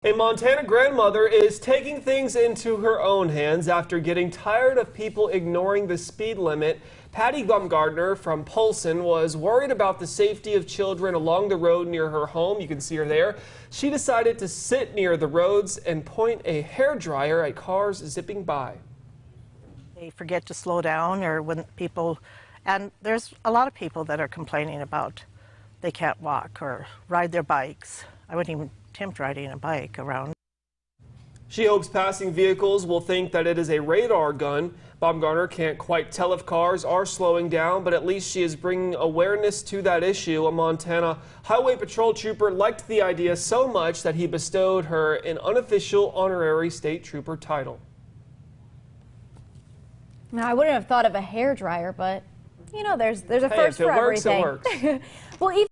A Montana grandmother is taking things into her own hands after getting tired of people ignoring the speed limit. Patty Baumgartner from Polson was worried about the safety of children along the road near her home. You can see her there. She decided to sit near the roads and point a hairdryer at cars zipping by. They forget to slow down, or when people, and there's a lot of people that are complaining about they can't walk or ride their bikes. I wouldn't even attempt riding a bike around. She hopes passing vehicles will think that it is a radar gun. Baumgartner can't quite tell if cars are slowing down, but at least she is bringing awareness to that issue. A Montana Highway Patrol trooper liked the idea so much that he bestowed her an unofficial honorary state trooper title. Now, I wouldn't have thought of a hairdryer, but you know, there's a first for everything. If it works, it works. Well, even